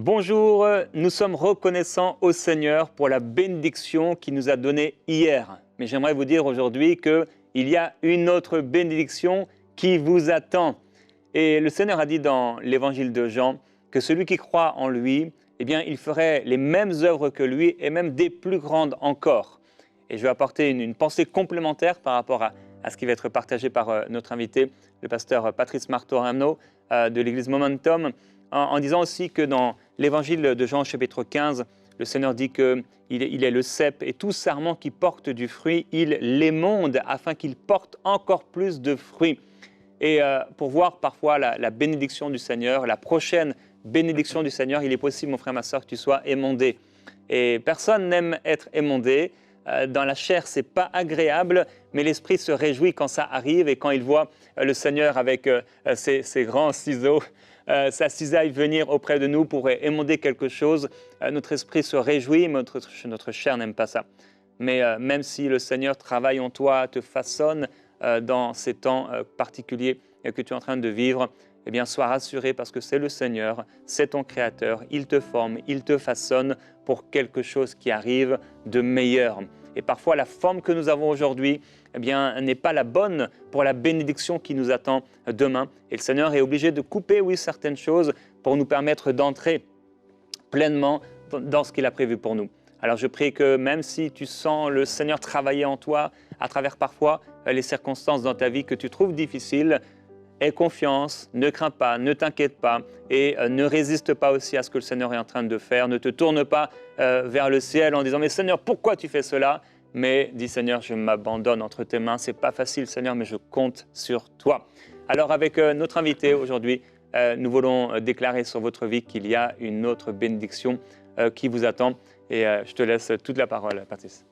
Bonjour, nous sommes reconnaissants au Seigneur pour la bénédiction qu'il nous a donnée hier. Mais j'aimerais vous dire aujourd'hui qu'il y a une autre bénédiction qui vous attend. Et le Seigneur a dit dans l'évangile de Jean que celui qui croit en lui, eh bien, il ferait les mêmes œuvres que lui et même des plus grandes encore. Et je vais apporter une pensée complémentaire par rapport à ce qui va être partagé par notre invité, le pasteur Patrice Martorano de l'église Momentum, en disant aussi que dans l'évangile de Jean chapitre 15, le Seigneur dit qu'il est le cep et tout sarment qui porte du fruit, il l'émonde afin qu'il porte encore plus de fruits. Et pour voir parfois la bénédiction du Seigneur, la prochaine bénédiction du Seigneur, il est possible, mon frère, ma soeur, que tu sois émondé. Et personne n'aime être émondé. Dans la chair, ce n'est pas agréable, mais l'esprit se réjouit quand ça arrive et quand il voit le Seigneur avec ses grands ciseaux, sa cisaille venir auprès de nous pour émonder quelque chose. Notre esprit se réjouit, mais notre chair n'aime pas ça. Mais même si le Seigneur travaille en toi, te façonne dans ces temps particuliers que tu es en train de vivre, eh bien, sois rassuré parce que c'est le Seigneur, c'est ton Créateur, il te forme, il te façonne pour quelque chose qui arrive de meilleur. Et parfois, la forme que nous avons aujourd'hui, eh bien, n'est pas la bonne pour la bénédiction qui nous attend demain. Et le Seigneur est obligé de couper, oui, certaines choses pour nous permettre d'entrer pleinement dans ce qu'il a prévu pour nous. Alors, je prie que même si tu sens le Seigneur travailler en toi, à travers parfois les circonstances dans ta vie que tu trouves difficiles, aie confiance, ne crains pas, ne t'inquiète pas et ne résiste pas aussi à ce que le Seigneur est en train de faire. Ne te tourne pas vers le ciel en disant « Mais Seigneur, pourquoi tu fais cela ?» Mais dis « Seigneur, je m'abandonne entre tes mains. Ce n'est pas facile, Seigneur, mais je compte sur toi. » Alors avec notre invité aujourd'hui, nous voulons déclarer sur votre vie qu'il y a une autre bénédiction qui vous attend. Et je te laisse toute la parole, Patrice.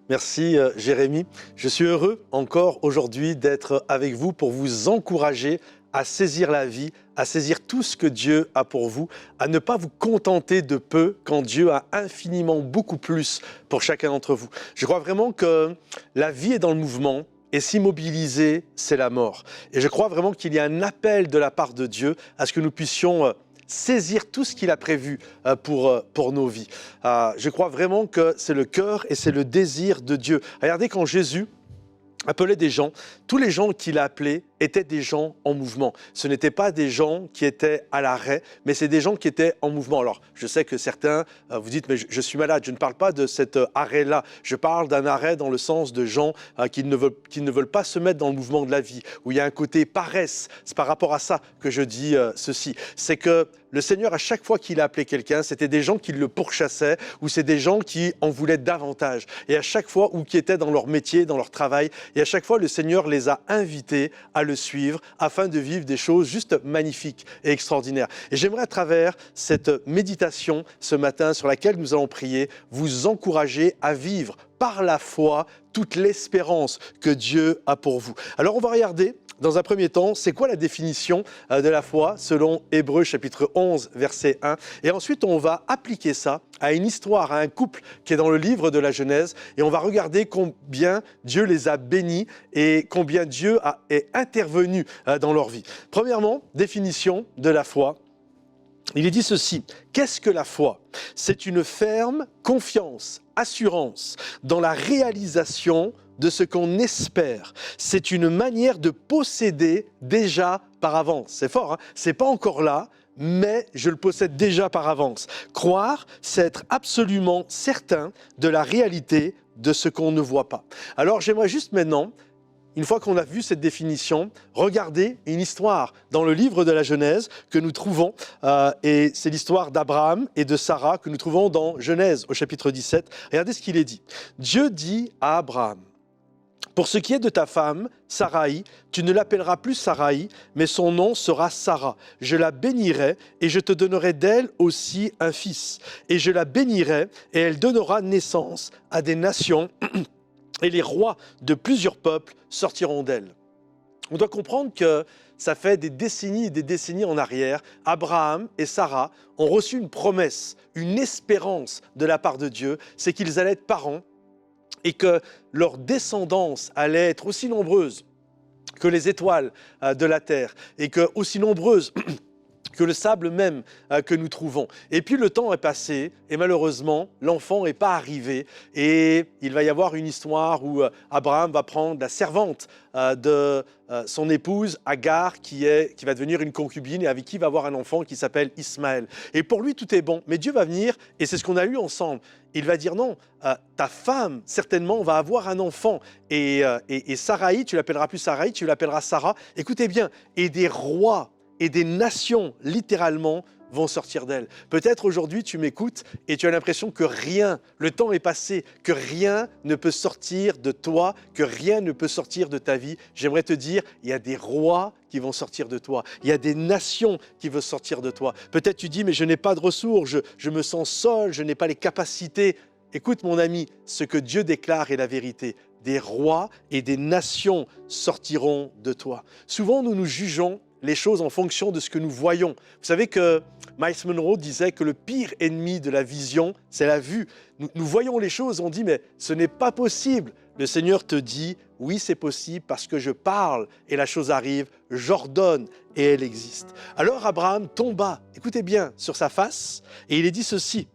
Merci Jérémy. Je suis heureux encore aujourd'hui d'être avec vous pour vous encourager à saisir la vie, à saisir tout ce que Dieu a pour vous, à ne pas vous contenter de peu quand Dieu a infiniment beaucoup plus pour chacun d'entre vous. Je crois vraiment que la vie est dans le mouvement et s'immobiliser, c'est la mort. Et je crois vraiment qu'il y a un appel de la part de Dieu à ce que nous puissions saisir tout ce qu'il a prévu pour nos vies. Je crois vraiment que c'est le cœur et c'est le désir de Dieu. Regardez quand Jésus appelait des gens, tous les gens qu'il a appelés étaient des gens en mouvement. Ce n'étaient pas des gens qui étaient à l'arrêt, mais c'est des gens qui étaient en mouvement. Alors, je sais que certains vous dites, mais je suis malade, je ne parle pas de cet arrêt-là. Je parle d'un arrêt dans le sens de gens qui ne veulent pas se mettre dans le mouvement de la vie, où il y a un côté paresse. C'est par rapport à ça que je dis ceci. C'est que le Seigneur, à chaque fois qu'il a appelé quelqu'un, c'était des gens qui le pourchassaient, ou c'est des gens qui en voulaient davantage. Et à chaque fois, ou qui étaient dans leur métier, dans leur travail, et à chaque fois, le Seigneur les a invités à le suivre afin de vivre des choses juste magnifiques et extraordinaires. Et j'aimerais à travers cette méditation ce matin sur laquelle nous allons prier, vous encourager à vivre par la foi toute l'espérance que Dieu a pour vous. Alors on va regarder dans un premier temps, c'est quoi la définition de la foi selon Hébreux chapitre 11, verset 1. Et ensuite, on va appliquer ça à une histoire, à un couple qui est dans le livre de la Genèse. Et on va regarder combien Dieu les a bénis et combien Dieu est intervenu dans leur vie. Premièrement, définition de la foi. Il est dit ceci, qu'est-ce que la foi? C'est une ferme confiance, assurance dans la réalisation de ce qu'on espère. C'est une manière de posséder déjà par avance. C'est fort, hein? C'est pas encore là, mais je le possède déjà par avance. Croire, c'est être absolument certain de la réalité de ce qu'on ne voit pas. Alors j'aimerais juste maintenant, une fois qu'on a vu cette définition, regardez une histoire dans le livre de la Genèse que nous trouvons, et c'est l'histoire d'Abraham et de Sarah que nous trouvons dans Genèse au chapitre 17. Regardez ce qu'il est dit. Dieu dit à Abraham, « Pour ce qui est de ta femme, Saraï, tu ne l'appelleras plus Saraï, mais son nom sera Sarah. Je la bénirai et je te donnerai d'elle aussi un fils. Et je la bénirai et elle donnera naissance à des nations et les rois de plusieurs peuples sortiront d'elle. » On doit comprendre que ça fait des décennies et des décennies en arrière, Abraham et Sarah ont reçu une promesse, une espérance de la part de Dieu, c'est qu'ils allaient être parents et que leur descendance allait être aussi nombreuse que les étoiles de la terre et que aussi nombreuse que le sable même que nous trouvons. Et puis le temps est passé et malheureusement, l'enfant n'est pas arrivé et il va y avoir une histoire où Abraham va prendre la servante de son épouse Agar qui va devenir une concubine et avec qui il va avoir un enfant qui s'appelle Ismaël. Et pour lui, tout est bon. Mais Dieu va venir et c'est ce qu'on a lu ensemble. Il va dire non, ta femme certainement va avoir un enfant et Sarai, tu l'appelleras plus Sarai, tu l'appelleras Sarah. Écoutez bien, et des rois et des nations, littéralement, vont sortir d'elle. Peut-être aujourd'hui, tu m'écoutes et tu as l'impression que rien, le temps est passé, que rien ne peut sortir de toi, que rien ne peut sortir de ta vie. J'aimerais te dire, il y a des rois qui vont sortir de toi. Il y a des nations qui vont sortir de toi. Peut-être tu dis, mais je n'ai pas de ressources, je me sens seul, je n'ai pas les capacités. Écoute mon ami, ce que Dieu déclare est la vérité. Des rois et des nations sortiront de toi. Souvent, nous nous jugeons les choses en fonction de ce que nous voyons. Vous savez que Miles Monroe disait que le pire ennemi de la vision, c'est la vue. Nous voyons les choses, on dit, mais ce n'est pas possible. Le Seigneur te dit, oui, c'est possible parce que je parle et la chose arrive, j'ordonne et elle existe. Alors Abraham tomba, écoutez bien, sur sa face et il est dit ceci.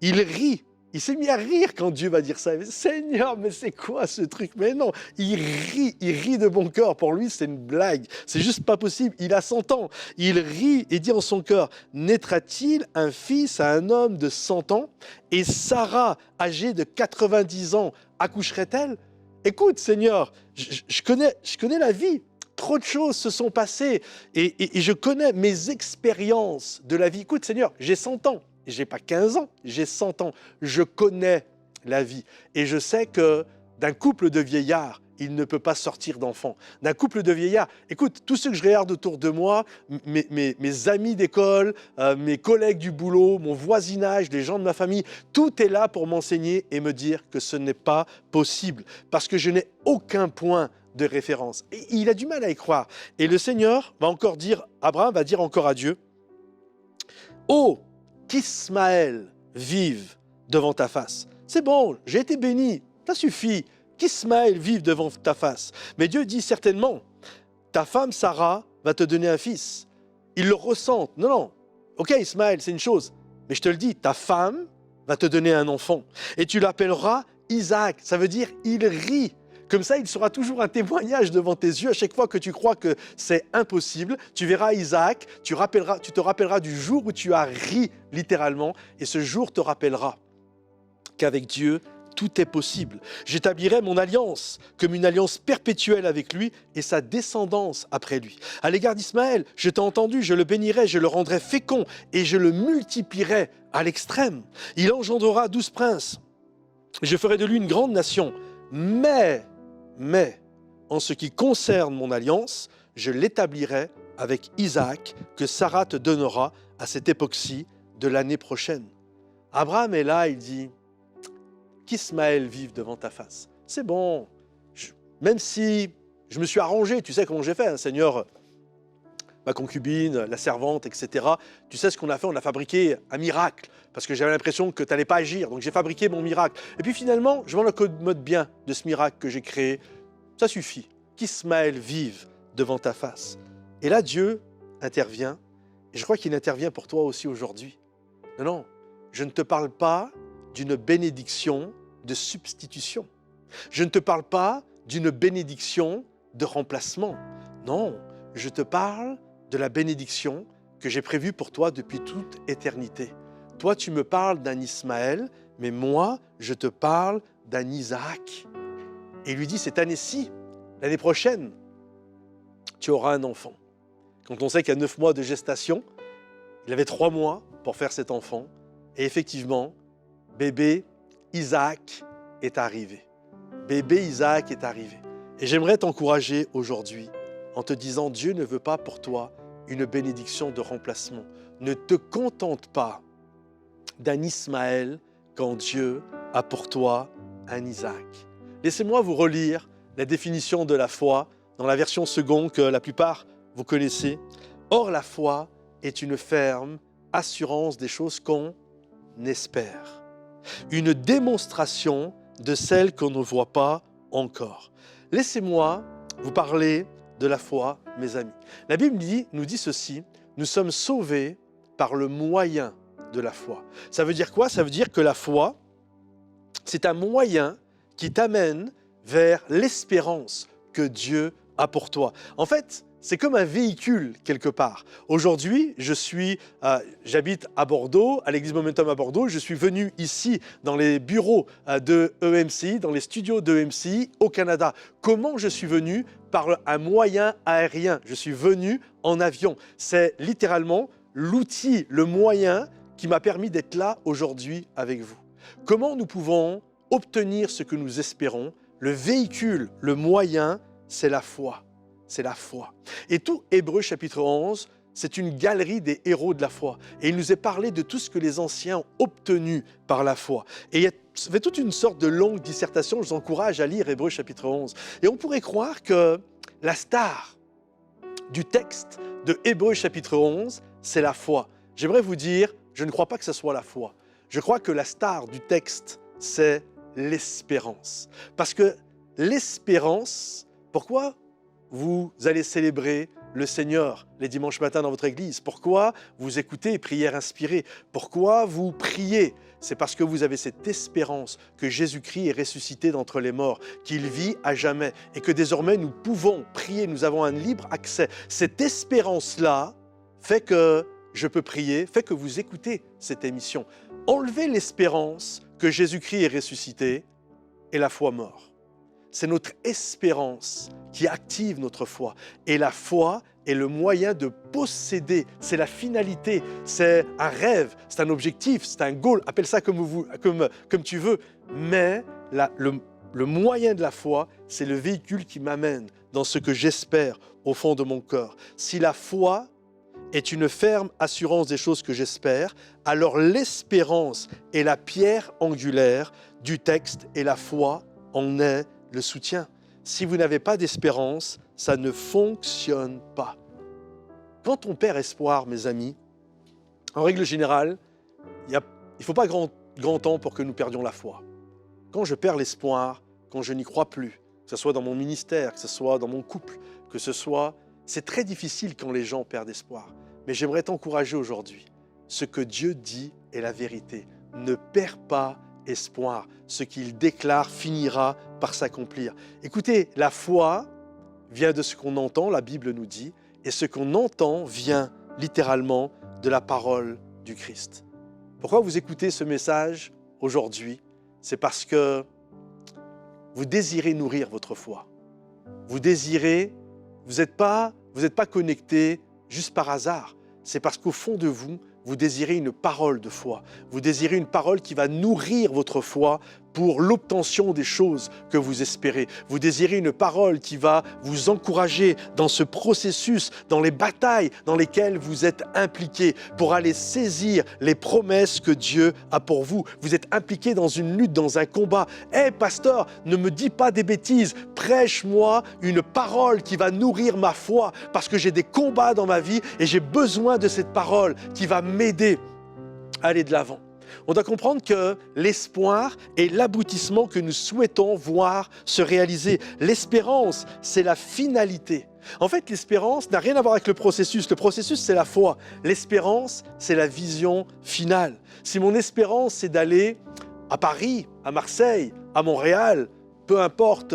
Il rit. Il s'est mis à rire quand Dieu va dire ça. Mais, Seigneur, mais c'est quoi ce truc? Mais non, il rit de bon cœur. Pour lui, c'est une blague. C'est juste pas possible. Il a 100 ans. Il rit et dit en son cœur, naîtra-t-il un fils à un homme de 100 ans et Sarah, âgée de 90 ans, accoucherait-elle? Écoute, Seigneur, je connais la vie. Trop de choses se sont passées et je connais mes expériences de la vie. Écoute, Seigneur, j'ai 100 ans. Je n'ai pas 15 ans, j'ai 100 ans. Je connais la vie. Et je sais que d'un couple de vieillards, il ne peut pas sortir d'enfants. D'un couple de vieillards, écoute, tous ceux que je regarde autour de moi, mes amis d'école, mes collègues du boulot, mon voisinage, les gens de ma famille, tout est là pour m'enseigner et me dire que ce n'est pas possible. Parce que je n'ai aucun point de référence. Et il a du mal à y croire. Et le Seigneur va encore dire, Abraham va dire encore à Dieu, « Oh, qu'Ismaël vive devant ta face. » C'est bon, j'ai été béni, ça suffit. Qu'Ismaël vive devant ta face. Mais Dieu dit certainement, ta femme Sarah va te donner un fils. Ils le ressentent. Non, non, ok Ismaël, c'est une chose. Mais je te le dis, ta femme va te donner un enfant. Et tu l'appelleras Isaac. Ça veut dire, il rit. Comme ça, il sera toujours un témoignage devant tes yeux. À chaque fois que tu crois que c'est impossible, tu verras Isaac, tu te rappelleras du jour où tu as ri littéralement, et ce jour te rappellera qu'avec Dieu, tout est possible. J'établirai mon alliance comme une alliance perpétuelle avec lui et sa descendance après lui. À l'égard d'Ismaël, je t'ai entendu, je le bénirai, je le rendrai fécond et je le multiplierai à l'extrême. Il engendrera 12 princes. Je ferai de lui une grande nation. Mais, en ce qui concerne mon alliance, je l'établirai avec Isaac, que Sarah te donnera à cette époque-ci de l'année prochaine. Abraham est là, il dit, qu'Ismaël vive devant ta face. C'est bon, même si je me suis arrangé, tu sais comment j'ai fait, hein, Seigneur, ma concubine, la servante, etc. Tu sais ce qu'on a fait? On a fabriqué un miracle, parce que j'avais l'impression que tu n'allais pas agir, donc j'ai fabriqué mon miracle. Et puis finalement, je m'en accommode bien de ce miracle que j'ai créé. Ça suffit, qu'Ismaël vive devant ta face. Et là, Dieu intervient, et je crois qu'il intervient pour toi aussi aujourd'hui. Non, non, je ne te parle pas d'une bénédiction de substitution. Je ne te parle pas d'une bénédiction de remplacement. Non, je te parle de la bénédiction que j'ai prévue pour toi depuis toute éternité. Toi, tu me parles d'un Ismaël, mais moi, je te parle d'un Isaac. Et il lui dit, cette année-ci, l'année prochaine, tu auras un enfant. Quand on sait qu'il y a 9 mois de gestation, il avait 3 mois pour faire cet enfant. Et effectivement, bébé Isaac est arrivé. Bébé Isaac est arrivé. Et j'aimerais t'encourager aujourd'hui en te disant, Dieu ne veut pas pour toi une bénédiction de remplacement. Ne te contente pas d'un Ismaël quand Dieu a pour toi un Isaac. Laissez-moi vous relire la définition de la foi dans la version seconde que la plupart vous connaissez. Or, la foi est une ferme assurance des choses qu'on espère. Une démonstration de celles qu'on ne voit pas encore. Laissez-moi vous parler de la foi, mes amis. La Bible nous dit ceci, nous sommes sauvés par le moyen de la foi. Ça veut dire quoi? Ça veut dire que la foi, c'est un moyen qui t'amène vers l'espérance que Dieu a pour toi. En fait, c'est comme un véhicule quelque part. Aujourd'hui, j'habite à Bordeaux, à l'église Momentum à Bordeaux. Je suis venu ici dans les bureaux de EMCI, dans les studios de EMCI au Canada. Comment je suis venu? Par un moyen aérien. Je suis venu en avion. C'est littéralement l'outil, le moyen qui m'a permis d'être là aujourd'hui avec vous. Comment nous pouvons obtenir ce que nous espérons? Le véhicule, le moyen, c'est la foi. C'est la foi. Et tout Hébreux chapitre 11, c'est une galerie des héros de la foi. Et il nous est parlé de tout ce que les anciens ont obtenu par la foi. Et ça fait toute une sorte de longue dissertation. Je vous encourage à lire Hébreux chapitre 11. Et on pourrait croire que la star du texte de Hébreux chapitre 11, c'est la foi. J'aimerais vous dire, je ne crois pas que ce soit la foi. Je crois que la star du texte, c'est l'espérance. Parce que l'espérance, pourquoi vous allez célébrer le Seigneur les dimanches matins dans votre église? Pourquoi vous écoutez prières inspirées? Pourquoi vous priez? C'est parce que vous avez cette espérance que Jésus-Christ est ressuscité d'entre les morts, qu'il vit à jamais et que désormais nous pouvons prier, nous avons un libre accès. Cette espérance-là fait que je peux prier, fait que vous écoutez cette émission. Enlevez l'espérance que Jésus-Christ est ressuscité et la foi mort. C'est notre espérance qui active notre foi. Et la foi est le moyen de posséder. C'est la finalité, c'est un rêve, c'est un objectif, c'est un goal. Appelle ça comme tu veux. Mais le moyen de la foi, c'est le véhicule qui m'amène dans ce que j'espère au fond de mon cœur. Si la foi est une ferme assurance des choses que j'espère, alors l'espérance est la pierre angulaire du texte et la foi en est le soutien. Si vous n'avez pas d'espérance, ça ne fonctionne pas. Quand on perd espoir, mes amis, en règle générale, il ne faut pas grand temps pour que nous perdions la foi. Quand je perds l'espoir, quand je n'y crois plus, que ce soit dans mon ministère, que ce soit dans mon couple, c'est très difficile quand les gens perdent espoir. Mais j'aimerais t'encourager aujourd'hui. Ce que Dieu dit est la vérité. Ne perds pas espoir. Ce qu'il déclare finira par s'accomplir. Écoutez, la foi vient de ce qu'on entend, la Bible nous dit, et ce qu'on entend vient littéralement de la parole du Christ. Pourquoi vous écoutez ce message aujourd'hui? C'est parce que vous désirez nourrir votre foi. Vous n'êtes pas connecté juste par hasard. C'est parce qu'au fond de vous, vous désirez une parole de foi. Vous désirez une parole qui va nourrir votre foi pour l'obtention des choses que vous espérez. Vous désirez une parole qui va vous encourager dans ce processus, dans les batailles dans lesquelles vous êtes impliqués, pour aller saisir les promesses que Dieu a pour vous. Vous êtes impliqués dans une lutte, dans un combat. Hé, pasteur, ne me dis pas des bêtises. Prêche-moi une parole qui va nourrir ma foi, parce que j'ai des combats dans ma vie et j'ai besoin de cette parole qui va m'aider à aller de l'avant. On doit comprendre que l'espoir est l'aboutissement que nous souhaitons voir se réaliser. L'espérance, c'est la finalité. En fait, l'espérance n'a rien à voir avec le processus. Le processus, c'est la foi. L'espérance, c'est la vision finale. Si mon espérance, c'est d'aller à Paris, à Marseille, à Montréal, peu importe,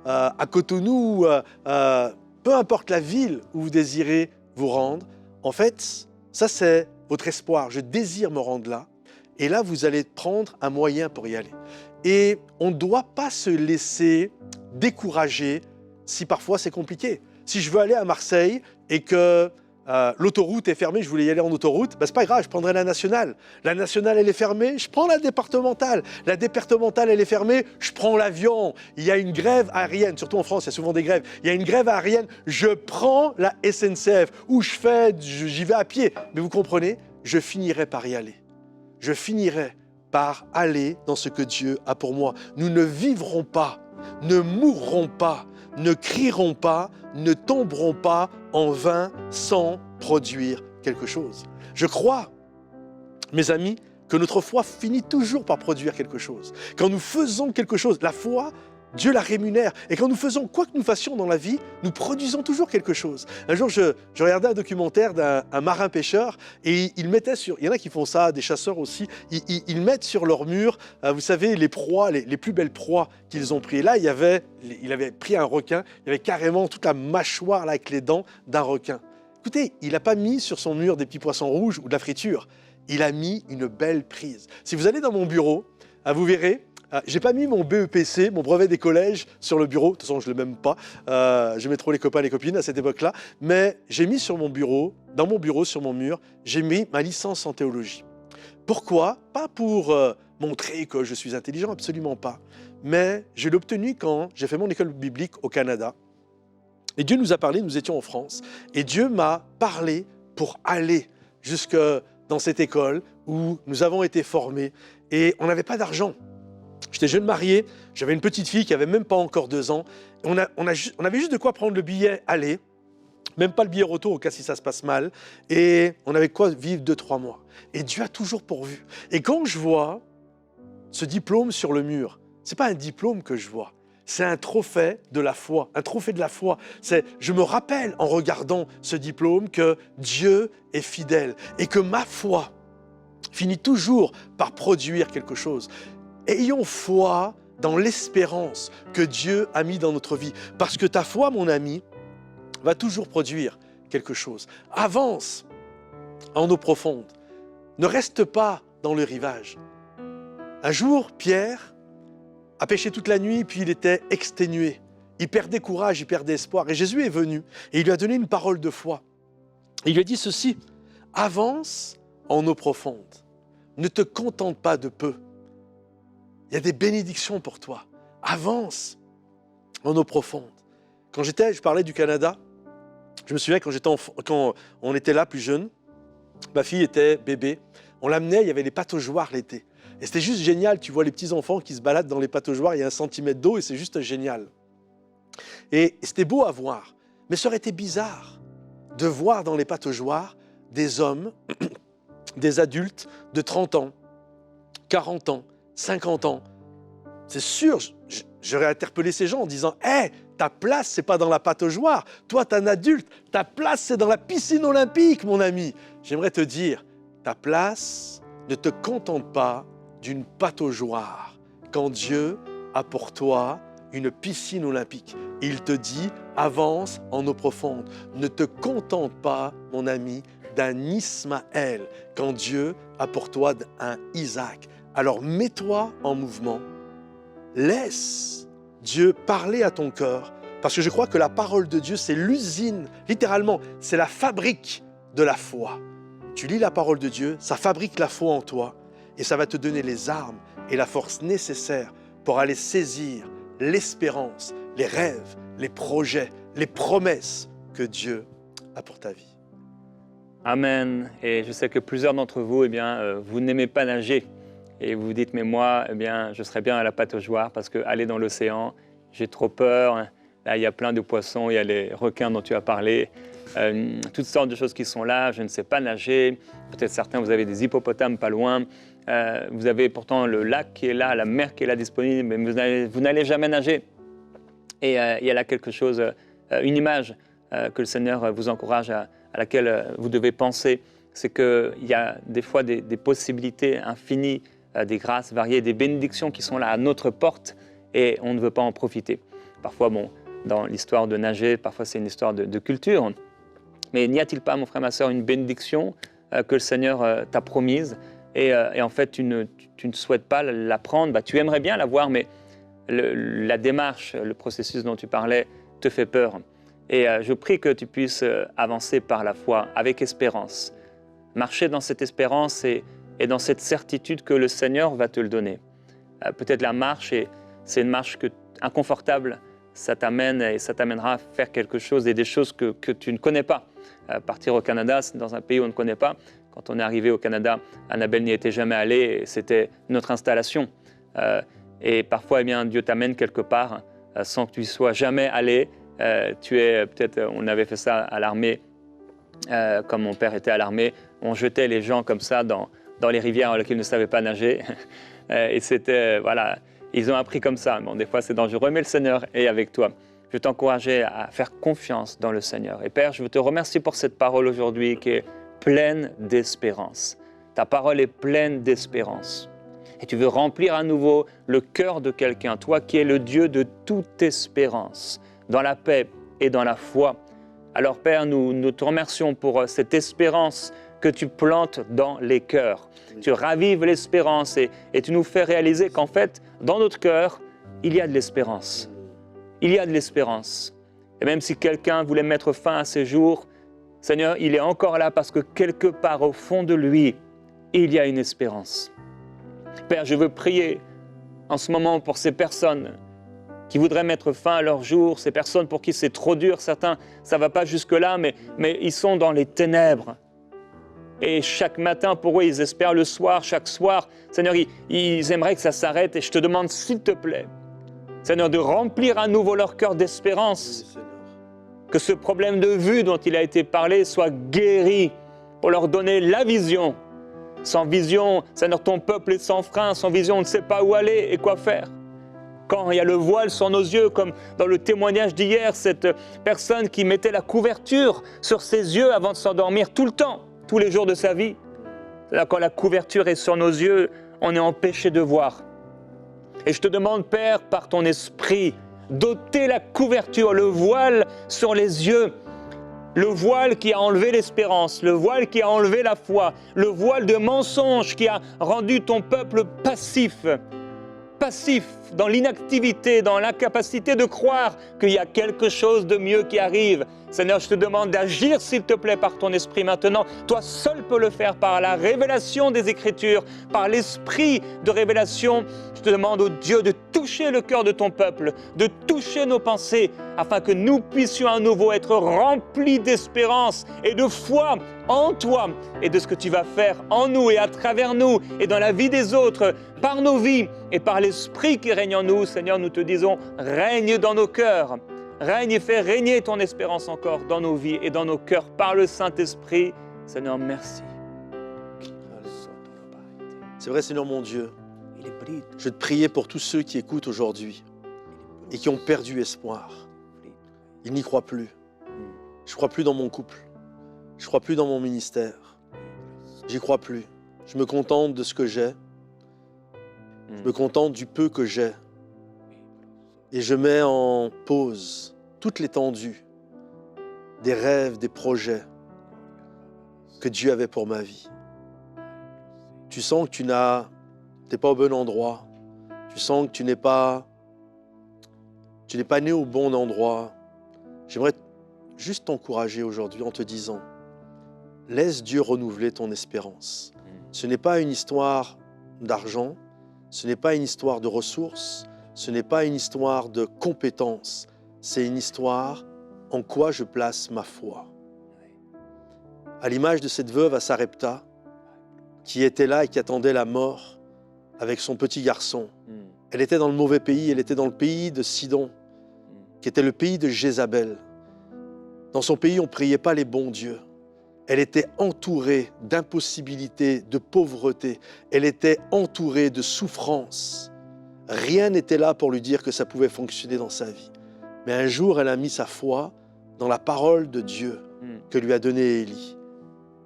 à Cotonou, peu importe la ville où vous désirez vous rendre, en fait, ça c'est votre espoir. Je désire me rendre là. Et là, vous allez prendre un moyen pour y aller. Et on ne doit pas se laisser décourager si parfois c'est compliqué. Si je veux aller à Marseille et que l'autoroute est fermée, je voulais y aller en autoroute, c'est pas grave, je prendrai la nationale. La nationale, elle est fermée, je prends la départementale. La départementale, elle est fermée, je prends l'avion. Il y a une grève aérienne, surtout en France, il y a souvent des grèves. Il y a une grève aérienne, je prends la SNCF ou j'y vais à pied. Mais vous comprenez, je finirai par y aller. Je finirai par aller dans ce que Dieu a pour moi. Nous ne vivrons pas, ne mourrons pas, ne crierons pas, ne tomberons pas en vain sans produire quelque chose. Je crois, mes amis, que notre foi finit toujours par produire quelque chose. Quand nous faisons quelque chose, la foi, Dieu la rémunère. Et quand nous faisons quoi que nous fassions dans la vie, nous produisons toujours quelque chose. Un jour, je regardais un documentaire d'un marin pêcheur et il mettait sur, il y en a qui font ça, des chasseurs aussi, ils mettent sur leur mur, vous savez, les proies, les plus belles proies qu'ils ont pris. Et là, il avait pris un requin, il y avait carrément toute la mâchoire là, avec les dents d'un requin. Écoutez, il n'a pas mis sur son mur des petits poissons rouges ou de la friture. Il a mis une belle prise. Si vous allez dans mon bureau, vous verrez, j'ai pas mis mon BEPC, mon brevet des collèges, sur le bureau. De toute façon, je ne l'ai même pas. J'aimais trop les copains et les copines à cette époque-là. Mais j'ai mis sur mon bureau, dans mon bureau, sur mon mur, j'ai mis ma licence en théologie. Pourquoi? Pas pour montrer que je suis intelligent, absolument pas. Mais je l'ai obtenu quand j'ai fait mon école biblique au Canada. Et Dieu nous a parlé, nous étions en France. Et Dieu m'a parlé pour aller jusque dans cette école où nous avons été formés. Et on n'avait pas d'argent. J'étais jeune marié, j'avais une petite fille qui avait même pas encore 2 ans. On avait juste de quoi prendre le billet aller, même pas le billet retour au cas si ça se passe mal. Et on avait quoi vivre 2-3 mois. Et Dieu a toujours pourvu. Et quand je vois ce diplôme sur le mur, c'est pas un diplôme que je vois. C'est un trophée de la foi, un trophée de la foi. Je me rappelle en regardant ce diplôme que Dieu est fidèle et que ma foi finit toujours par produire quelque chose. Ayons foi dans l'espérance que Dieu a mis dans notre vie. Parce que ta foi, mon ami, va toujours produire quelque chose. Avance en eau profonde. Ne reste pas dans le rivage. Un jour, Pierre a pêché toute la nuit, puis il était exténué. Il perdait courage, il perdait espoir. Et Jésus est venu et il lui a donné une parole de foi. Il lui a dit ceci, « Avance en eau profonde. Ne te contente pas de peu. Il y a des bénédictions pour toi. Avance en eau profonde. » Quand je parlais du Canada, je me souviens quand on était là plus jeune, ma fille était bébé, on l'amenait, il y avait les pataugeoires l'été. Et c'était juste génial, tu vois les petits enfants qui se baladent dans les pataugeoires, il y a 1 centimètre d'eau et c'est juste génial. Et c'était beau à voir, mais ça aurait été bizarre de voir dans les pataugeoires des hommes, des adultes de 30 ans, 40 ans, 50 ans. C'est sûr, j'aurais interpellé ces gens en disant « Hé, ta place, c'est pas dans la pataugeoire. Toi, t'es un adulte. Ta place, c'est dans la piscine olympique, mon ami. » J'aimerais te dire, ta place, ne te contente pas d'une pataugeoire. Quand Dieu a pour toi une piscine olympique, il te dit « Avance en eau profonde. » Ne te contente pas, mon ami, d'un Ismaël, quand Dieu a pour toi un Isaac. Alors mets-toi en mouvement, laisse Dieu parler à ton cœur, parce que je crois que la parole de Dieu, c'est l'usine, littéralement, c'est la fabrique de la foi. Tu lis la parole de Dieu, ça fabrique la foi en toi, et ça va te donner les armes et la force nécessaires pour aller saisir l'espérance, les rêves, les projets, les promesses que Dieu a pour ta vie. Amen. Et je sais que plusieurs d'entre vous, vous n'aimez pas nager. Et vous vous dites, mais moi, je serais bien à la pataugeoire parce qu'aller dans l'océan, j'ai trop peur. Là, il y a plein de poissons, il y a les requins dont tu as parlé, toutes sortes de choses qui sont là. Je ne sais pas nager. Peut-être certains, vous avez des hippopotames pas loin. Vous avez pourtant le lac qui est là, la mer qui est là disponible, mais vous n'allez jamais nager. Et il y a là quelque chose, une image que le Seigneur vous encourage à laquelle vous devez penser. C'est qu'il y a des fois des possibilités infinies, des grâces variées, des bénédictions qui sont là à notre porte et on ne veut pas en profiter. Parfois, dans l'histoire de nager, parfois c'est une histoire de culture. Mais n'y a-t-il pas, mon frère, ma sœur, une bénédiction que le Seigneur t'a promise et en fait, tu ne souhaites pas la prendre, tu aimerais bien la voir, mais la démarche, le processus dont tu parlais te fait peur. Et je prie que tu puisses avancer par la foi avec espérance. Marcher dans cette espérance et dans cette certitude que le Seigneur va te le donner. Peut-être la marche, c'est une marche inconfortable, ça t'amène et ça t'amènera à faire quelque chose et des choses que tu ne connais pas. Partir au Canada, c'est dans un pays où on ne connaît pas. Quand on est arrivé au Canada, Annabelle n'y était jamais allée, c'était notre installation. Et parfois, Dieu t'amène quelque part sans que tu y sois jamais allé. On avait fait ça à l'armée, comme mon père était à l'armée, on jetait les gens comme ça dans les rivières dans lesquelles ils ne savaient pas nager. Et c'était, voilà. ils ont appris comme ça. Bon, des fois, c'est dangereux, mais le Seigneur est avec toi. Je veux t'encourager à faire confiance dans le Seigneur. Et Père, je veux te remercier pour cette parole aujourd'hui qui est pleine d'espérance. Ta parole est pleine d'espérance. Et tu veux remplir à nouveau le cœur de quelqu'un, toi qui es le Dieu de toute espérance, dans la paix et dans la foi. Alors Père, nous te remercions pour cette espérance que tu plantes dans les cœurs. Tu ravives l'espérance et tu nous fais réaliser qu'en fait, dans notre cœur, il y a de l'espérance. Il y a de l'espérance. Et même si quelqu'un voulait mettre fin à ses jours, Seigneur, il est encore là parce que quelque part au fond de lui, il y a une espérance. Père, je veux prier en ce moment pour ces personnes qui voudraient mettre fin à leur jour, ces personnes pour qui c'est trop dur. Certains, ça ne va pas jusque-là, mais ils sont dans les ténèbres. Et chaque matin, pour eux, ils espèrent le soir, chaque soir. Seigneur, ils aimeraient que ça s'arrête. Et je te demande, s'il te plaît, Seigneur, de remplir à nouveau leur cœur d'espérance. Que ce problème de vue dont il a été parlé soit guéri pour leur donner la vision. Sans vision, Seigneur, ton peuple est sans frein. Sans vision, on ne sait pas où aller et quoi faire. Quand il y a le voile sur nos yeux, comme dans le témoignage d'hier, cette personne qui mettait la couverture sur ses yeux avant de s'endormir tout le temps, tous les jours de sa vie. Là, quand la couverture est sur nos yeux, on est empêché de voir. Et je te demande, Père, par ton esprit, d'ôter la couverture, le voile sur les yeux, le voile qui a enlevé l'espérance, le voile qui a enlevé la foi, le voile de mensonge qui a rendu ton peuple passif dans l'inactivité, dans l'incapacité de croire qu'il y a quelque chose de mieux qui arrive. Seigneur, je te demande d'agir, s'il te plaît, par ton esprit maintenant. Toi seul peux le faire par la révélation des Écritures, par l'esprit de révélation. Je te demande, oh Dieu, de toucher le cœur de ton peuple, de toucher nos pensées, afin que nous puissions à nouveau être remplis d'espérance et de foi en toi et de ce que tu vas faire en nous et à travers nous et dans la vie des autres, par nos vies et par l'esprit qui règne en nous. Seigneur, nous te disons, règne dans nos cœurs. Règne et fais régner ton espérance encore dans nos vies et dans nos cœurs par le Saint-Esprit. Seigneur, merci. C'est vrai, Seigneur mon Dieu. Je veux te prier pour tous ceux qui écoutent aujourd'hui et qui ont perdu espoir. Ils n'y croient plus. Je ne crois plus dans mon couple. Je ne crois plus dans mon ministère. J'y crois plus. Je me contente de ce que j'ai. Je me contente du peu que j'ai. Et je mets en pause toute l'étendue des rêves, des projets que Dieu avait pour ma vie. Tu sens que tu n'es pas au bon endroit. Tu sens que tu n'es pas né au bon endroit. J'aimerais juste t'encourager aujourd'hui en te disant, laisse Dieu renouveler ton espérance. Ce n'est pas une histoire d'argent, ce n'est pas une histoire de ressources, ce n'est pas une histoire de compétences, c'est une histoire en quoi je place ma foi. À l'image de cette veuve à Sarepta, qui était là et qui attendait la mort avec son petit garçon. Elle était dans le mauvais pays, elle était dans le pays de Sidon, qui était le pays de Jézabel. Dans son pays, on ne priait pas les bons dieux. Elle était entourée d'impossibilités, de pauvreté. Elle était entourée de souffrances. Rien n'était là pour lui dire que ça pouvait fonctionner dans sa vie. Mais un jour, elle a mis sa foi dans la parole de Dieu que lui a donnée Élie.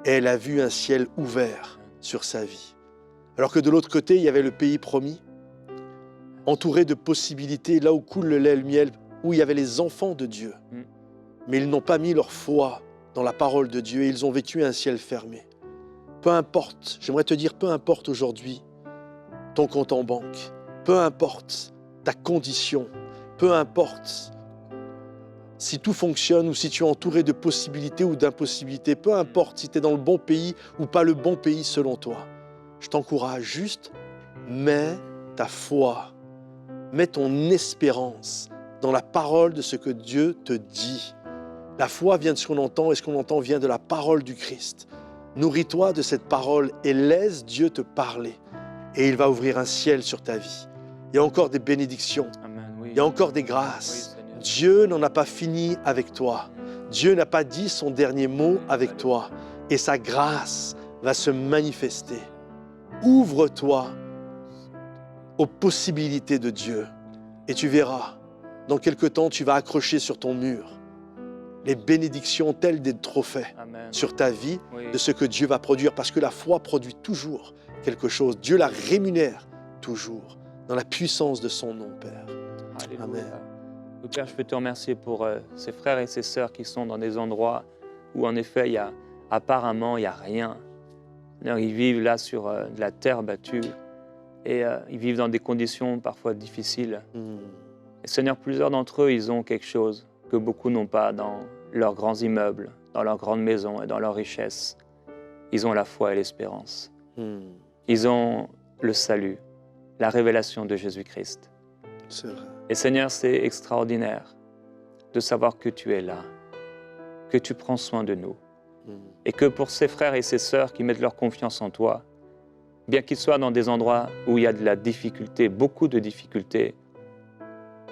Et elle a vu un ciel ouvert sur sa vie. Alors que de l'autre côté, il y avait le pays promis, entouré de possibilités, là où coule le lait et le miel, où il y avait les enfants de Dieu. Mais ils n'ont pas mis leur foi dans la parole de Dieu et ils ont vécu un ciel fermé. Peu importe, j'aimerais te dire, peu importe aujourd'hui ton compte en banque, peu importe ta condition, peu importe si tout fonctionne ou si tu es entouré de possibilités ou d'impossibilités, peu importe si tu es dans le bon pays ou pas le bon pays selon toi. Je t'encourage juste, mets ta foi, mets ton espérance dans la parole de ce que Dieu te dit. La foi vient de ce qu'on entend et ce qu'on entend vient de la parole du Christ. Nourris-toi de cette parole et laisse Dieu te parler et il va ouvrir un ciel sur ta vie. Il y a encore des bénédictions, Amen, oui. il y a encore des grâces. Oui, Seigneur. Dieu n'en a pas fini avec toi. Dieu n'a pas dit son dernier mot avec toi et sa grâce va se manifester. Ouvre-toi aux possibilités de Dieu. Et tu verras, dans quelque temps, tu vas accrocher sur ton mur les bénédictions telles des trophées Amen. sur ta vie Oui. de ce que Dieu va produire. Parce que la foi produit toujours quelque chose. Dieu la rémunère toujours dans la puissance de son nom, Père. Alléluia. Amen. Oui, Père, je veux te remercier pour ces frères et ces sœurs qui sont dans des endroits où, en effet, apparemment, il n'y a rien. Seigneur, ils vivent là sur de la terre battue et ils vivent dans des conditions parfois difficiles. Et Seigneur, plusieurs d'entre eux, ils ont quelque chose que beaucoup n'ont pas dans leurs grands immeubles, dans leurs grandes maisons et dans leurs richesses. Ils ont la foi et l'espérance. Ils ont le salut, la révélation de Jésus-Christ. C'est vrai. Et Seigneur, c'est extraordinaire de savoir que tu es là, que tu prends soin de nous. Et que pour ces frères et ces sœurs qui mettent leur confiance en toi, bien qu'ils soient dans des endroits où il y a de la difficulté, beaucoup de difficultés,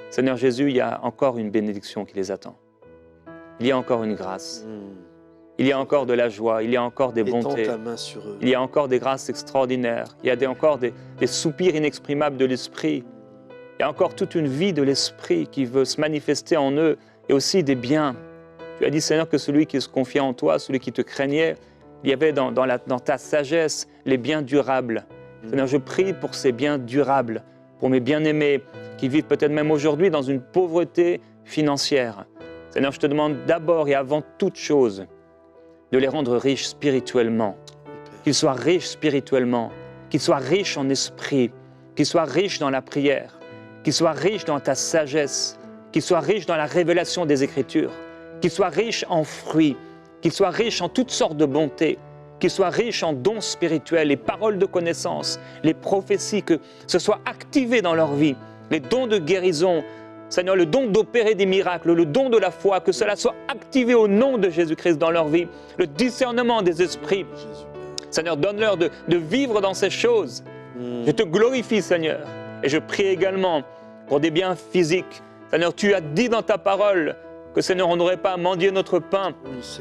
Seigneur Jésus, il y a encore une bénédiction qui les attend. Il y a encore une grâce. Il y a encore de la joie, il y a encore des Étends bontés. ta main sur eux. Il y a encore des grâces extraordinaires. Il y a encore des soupirs inexprimables de l'Esprit. Il y a encore toute une vie de l'Esprit qui veut se manifester en eux et aussi des biens. Tu as dit, Seigneur, que celui qui se confiait en toi, celui qui te craignait, il y avait dans ta sagesse les biens durables. Seigneur, je prie pour ces biens durables, pour mes bien-aimés qui vivent peut-être même aujourd'hui dans une pauvreté financière. Seigneur, je te demande d'abord et avant toute chose de les rendre riches spirituellement, qu'ils soient riches spirituellement, qu'ils soient riches en esprit, qu'ils soient riches dans la prière, qu'ils soient riches dans ta sagesse, qu'ils soient riches dans la révélation des Écritures, qu'ils soient riches en fruits, qu'ils soient riches en toutes sortes de bontés, qu'ils soient riches en dons spirituels, les paroles de connaissance, les prophéties, que ce soit activé dans leur vie, les dons de guérison, Seigneur, le don d'opérer des miracles, le don de la foi, que cela soit activé au nom de Jésus-Christ dans leur vie, le discernement des esprits. Seigneur, donne-leur de vivre dans ces choses. Je te glorifie, Seigneur, et je prie également pour des biens physiques. Seigneur, tu as dit dans ta parole que, Seigneur, on n'aurait pas à mendier notre pain.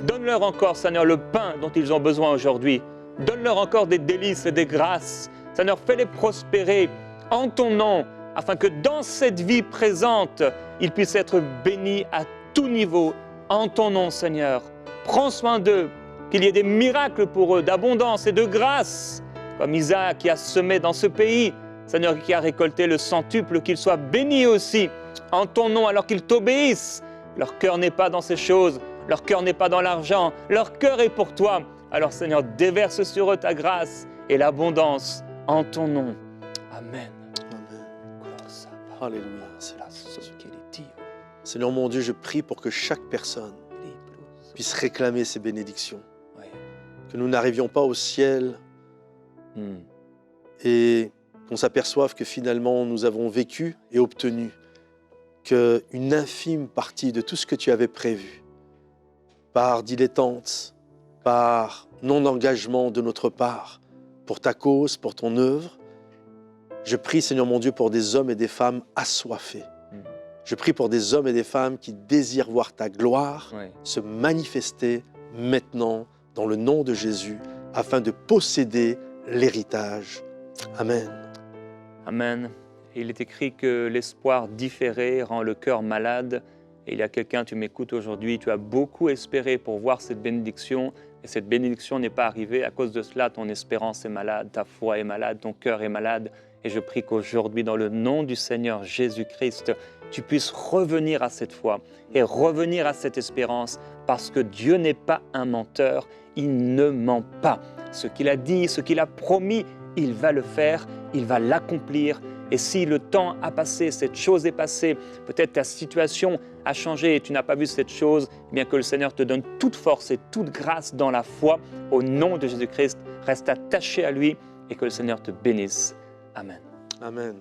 Donne-leur encore, Seigneur, le pain dont ils ont besoin aujourd'hui. Donne-leur encore des délices et des grâces. Seigneur, fais-les prospérer en ton nom, afin que dans cette vie présente, ils puissent être bénis à tout niveau, en ton nom, Seigneur. Prends soin d'eux, qu'il y ait des miracles pour eux, d'abondance et de grâce, comme Isaac qui a semé dans ce pays, Seigneur, qui a récolté le centuple, qu'ils soient bénis aussi, en ton nom, alors qu'ils t'obéissent. Leur cœur n'est pas dans ces choses, leur cœur n'est pas dans l'argent, leur cœur est pour toi. Alors, Seigneur, déverse sur eux ta grâce et l'abondance, en ton nom. Amen. Alléluia. Seigneur mon Dieu, je prie pour que chaque personne puisse réclamer ces bénédictions. Que nous n'arrivions pas au ciel et qu'on s'aperçoive que finalement nous avons vécu et obtenu qu'une infime partie de tout ce que tu avais prévu, par dilettante, par non-engagement de notre part, pour ta cause, pour ton œuvre. Je prie, Seigneur mon Dieu, pour des hommes et des femmes assoiffés. Je prie pour des hommes et des femmes qui désirent voir ta gloire se manifester maintenant dans le nom de Jésus, afin de posséder l'héritage. Amen. Amen. Et il est écrit que l'espoir différé rend le cœur malade. Et il y a quelqu'un, tu m'écoutes aujourd'hui, tu as beaucoup espéré pour voir cette bénédiction, et cette bénédiction n'est pas arrivée. À cause de cela, ton espérance est malade, ta foi est malade, ton cœur est malade. Et je prie qu'aujourd'hui, dans le nom du Seigneur Jésus-Christ, tu puisses revenir à cette foi et revenir à cette espérance, parce que Dieu n'est pas un menteur, il ne ment pas. Ce qu'il a dit, ce qu'il a promis, il va le faire, il va l'accomplir. Et si le temps a passé, cette chose est passée, peut-être ta situation a changé et tu n'as pas vu cette chose, eh bien que le Seigneur te donne toute force et toute grâce dans la foi. Au nom de Jésus-Christ, reste attaché à lui et que le Seigneur te bénisse. Amen. Amen.